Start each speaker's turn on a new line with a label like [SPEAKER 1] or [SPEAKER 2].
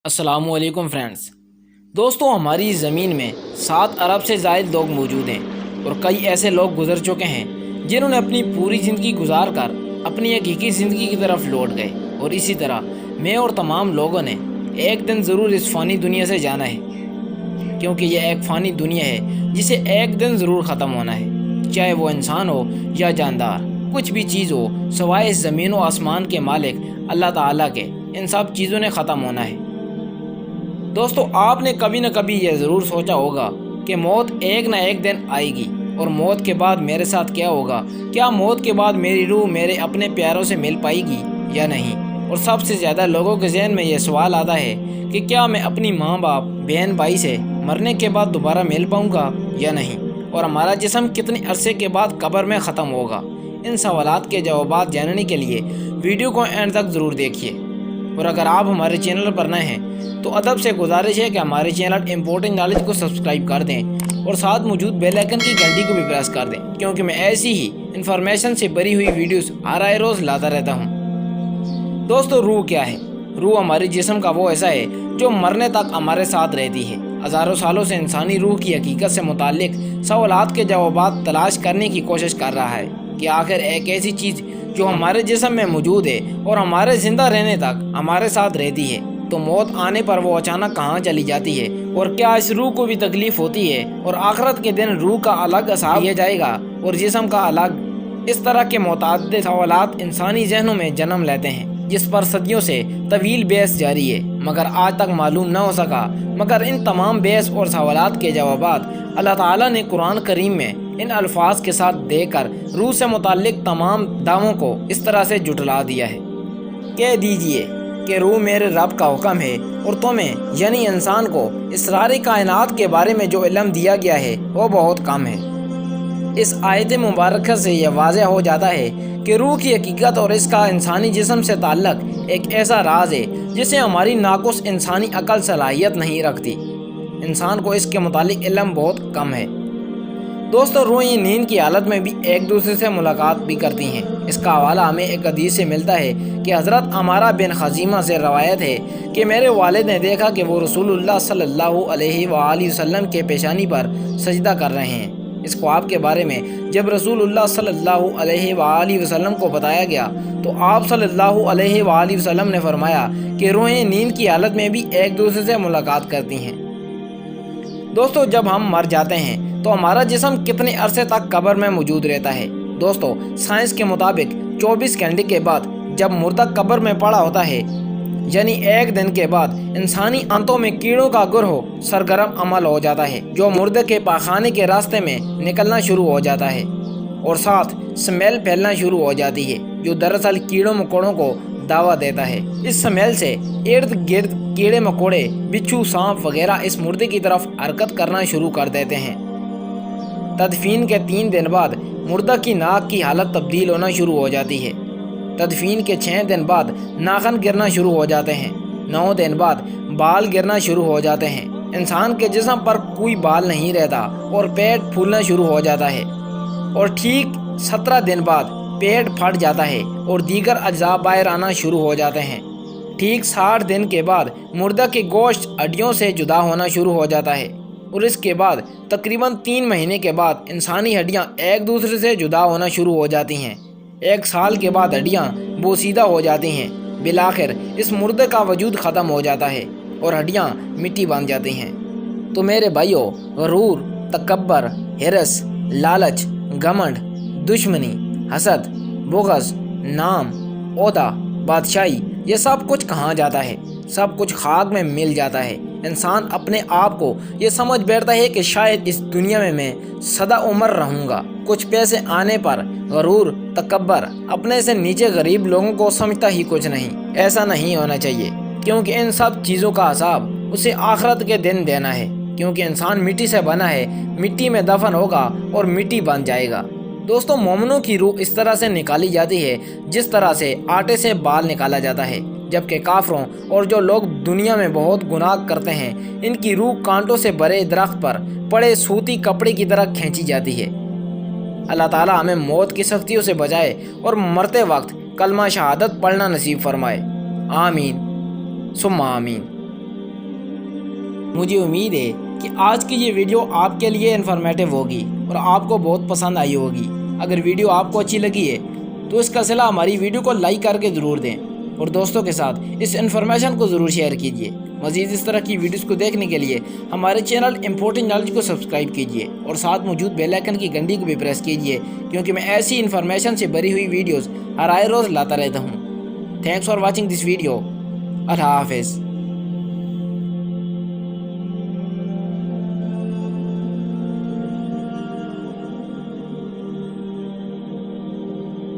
[SPEAKER 1] السلام علیکم فرینڈز۔ دوستو، ہماری زمین میں 7 ارب سے زائد لوگ موجود ہیں اور کئی ایسے لوگ گزر چکے ہیں جنہوں نے اپنی پوری زندگی گزار کر اپنی حقیقی زندگی کی طرف لوٹ گئے، اور اسی طرح میں اور تمام لوگوں نے ایک دن ضرور اس فانی دنیا سے جانا ہے، کیونکہ یہ ایک فانی دنیا ہے جسے ایک دن ضرور ختم ہونا ہے، چاہے وہ انسان ہو یا جاندار، کچھ بھی چیز ہو سوائے اس زمین و آسمان کے مالک اللہ تعالیٰ کے، ان سب چیزوں نے ختم ہونا ہے۔ دوستو، آپ نے کبھی نہ کبھی یہ ضرور سوچا ہوگا کہ موت ایک نہ ایک دن آئے گی، اور موت کے بعد میرے ساتھ کیا ہوگا؟ کیا موت کے بعد میری روح میرے اپنے پیاروں سے مل پائے گی یا نہیں؟ اور سب سے زیادہ لوگوں کے ذہن میں یہ سوال آتا ہے کہ کیا میں اپنی ماں باپ بہن بھائی سے مرنے کے بعد دوبارہ مل پاؤں گا یا نہیں؟ اور ہمارا جسم کتنے عرصے کے بعد قبر میں ختم ہوگا؟ ان سوالات کے جوابات جاننے کے لیے ویڈیو کو اینڈ تک ضرور دیکھیے، اور اگر آپ ہمارے چینل پر نئے ہیں تو ادب سے گزارش ہے کہ ہمارے چینل امپورٹنٹ نالج کو سبسکرائب کر دیں اور ساتھ موجود بیل آئیکن کی گھنٹی کو بھی پریس کر دیں، کیونکہ میں ایسی ہی انفارمیشن سے بھری ہوئی ویڈیوز ہر آئے روز لاتا رہتا ہوں۔ دوستو، روح کیا ہے؟ روح ہمارے جسم کا وہ حصہ ہے جو مرنے تک ہمارے ساتھ رہتی ہے۔ ہزاروں سالوں سے انسانی روح کی حقیقت سے متعلق سوالات کے جوابات تلاش کرنے کی کوشش کر رہا ہے کہ آخر ایک ایسی چیز جو ہمارے جسم میں موجود ہے اور ہمارے زندہ رہنے تک ہمارے ساتھ رہتی ہے، تو موت آنے پر وہ اچانک کہاں چلی جاتی ہے؟ اور کیا اس روح کو بھی تکلیف ہوتی ہے؟ اور آخرت کے دن روح کا الگ حساب لیا جائے گا اور جسم کا الگ؟ اس طرح کے متعدد سوالات انسانی ذہنوں میں جنم لیتے ہیں، جس پر صدیوں سے طویل بحث جاری ہے، مگر آج تک معلوم نہ ہو سکا۔ مگر ان تمام بحث اور سوالات کے جوابات اللہ تعالیٰ نے قرآن کریم میں ان الفاظ کے ساتھ دے کر روح سے متعلق تمام دعووں کو اس طرح سے جھٹلا دیا ہے۔ کہہ دیجئے کہ روح میرے رب کا حکم ہے، اور تمہیں یعنی انسان کو اسرار کائنات کے بارے میں جو علم دیا گیا ہے وہ بہت کم ہے۔ اس آیت مبارکہ سے یہ واضح ہو جاتا ہے کہ روح کی حقیقت اور اس کا انسانی جسم سے تعلق ایک ایسا راز ہے جسے ہماری ناقص انسانی عقل صلاحیت نہیں رکھتی۔ انسان کو اس کے متعلق علم بہت کم ہے۔ دوستو، روحیں نیند کی حالت میں بھی ایک دوسرے سے ملاقات بھی کرتی ہیں۔ اس کا حوالہ ہمیں ایک حدیث سے ملتا ہے کہ حضرت عمارہ بن خزیمہ سے روایت ہے کہ میرے والد نے دیکھا کہ وہ رسول اللہ صلی اللہ علیہ وآلہ وسلم کے پیشانی پر سجدہ کر رہے ہیں۔ اس خواب کے بارے میں جب رسول اللہ صلی اللہ علیہ وآلہ وسلم کو بتایا گیا تو آپ صلی اللہ علیہ وآلہ وسلم نے فرمایا کہ روحیں نیند کی حالت میں بھی ایک دوسرے سے ملاقات کرتی ہیں۔ دوستو، جب ہم مر جاتے ہیں تو ہمارا جسم کتنے عرصے تک قبر میں موجود رہتا ہے؟ دوستو، سائنس کے مطابق 24 گھنٹے کے بعد جب مردہ قبر میں پڑا ہوتا ہے، یعنی ایک دن کے بعد انسانی آنتوں میں کیڑوں کا گروہ سرگرم عمل ہو جاتا ہے، جو مردے کے پاخانے کے راستے میں نکلنا شروع ہو جاتا ہے، اور ساتھ سمیل پھیلنا شروع ہو جاتی ہے، جو دراصل کیڑوں مکوڑوں کو دعوت دیتا ہے۔ اس سمیل سے ارد گرد کیڑے مکوڑے، بچھو، سانپ وغیرہ اس مردے کی طرف حرکت کرنا شروع کر دیتے ہیں۔ تدفین کے 3 دن بعد مردہ کی ناک کی حالت تبدیل ہونا شروع ہو جاتی ہے۔ تدفین کے 6 دن بعد ناخن گرنا شروع ہو جاتے ہیں۔ 9 دن بعد بال گرنا شروع ہو جاتے ہیں۔ انسان کے جسم پر کوئی بال نہیں رہتا اور پیٹ پھولنا شروع ہو جاتا ہے، اور ٹھیک 17 دن بعد پیٹ پھٹ جاتا ہے اور دیگر اجزاء باہر آنا شروع ہو جاتے ہیں۔ ٹھیک 60 دن کے بعد مردہ کے گوشت ہڈیوں سے جدا ہونا شروع ہو جاتا ہے، اور اس کے بعد تقریباً 3 مہینے کے بعد انسانی ہڈیاں ایک دوسرے سے جدا ہونا شروع ہو جاتی ہیں۔ 1 سال کے بعد ہڈیاں بوسیدہ ہو جاتی ہیں۔ بالآخر اس مردے کا وجود ختم ہو جاتا ہے اور ہڈیاں مٹی بن جاتی ہیں۔ تو میرے بھائیوں، غرور، تکبر، حرص، لالچ، گھمنڈ، دشمنی، حسد، بغض، نام، عہدہ، بادشاہی، یہ سب کچھ کہاں جاتا ہے؟ سب کچھ خاک میں مل جاتا ہے۔ انسان اپنے آپ کو یہ سمجھ بیٹھتا ہے کہ شاید اس دنیا میں سدا عمر رہوں گا۔ کچھ پیسے آنے پر غرور، تکبر، اپنے سے نیچے غریب لوگوں کو سمجھتا ہی کچھ نہیں۔ ایسا نہیں ہونا چاہیے، کیونکہ ان سب چیزوں کا حساب اسے آخرت کے دن دینا ہے، کیونکہ انسان مٹی سے بنا ہے، مٹی میں دفن ہوگا اور مٹی بن جائے گا۔ دوستو، مومنوں کی روح اس طرح سے نکالی جاتی ہے جس طرح سے آٹے سے بال نکالا جاتا ہے، جبکہ کافروں اور جو لوگ دنیا میں بہت گناہ کرتے ہیں، ان کی روح کانٹوں سے بھرے درخت پر پڑے سوتی کپڑے کی طرح کھینچی جاتی ہے۔ اللہ تعالیٰ ہمیں موت کی سختیوں سے بچائے اور مرتے وقت کلمہ شہادت پڑھنا نصیب فرمائے۔ آمین ثم آمین۔ مجھے امید ہے کہ آج کی یہ ویڈیو آپ کے لیے انفارمیٹیو ہوگی اور آپ کو بہت پسند آئی ہوگی۔ اگر ویڈیو آپ کو اچھی لگی ہے تو اس کا صلہ ہماری ویڈیو کو لائک کر کے ضرور دیں اور دوستوں کے ساتھ اس انفارمیشن کو ضرور شیئر کیجیے۔ مزید اس طرح کی ویڈیوز کو دیکھنے کے لیے ہمارے چینل امپورٹنٹ نالج کو سبسکرائب کیجیے اور ساتھ موجود بیل آئیکن کی گھنٹی کو بھی پریس کیجیے، کیونکہ میں ایسی انفارمیشن سے بھری ہوئی ویڈیوز ہر آئے روز لاتا رہتا ہوں۔ Thanks for watching this video. اللہ حافظ۔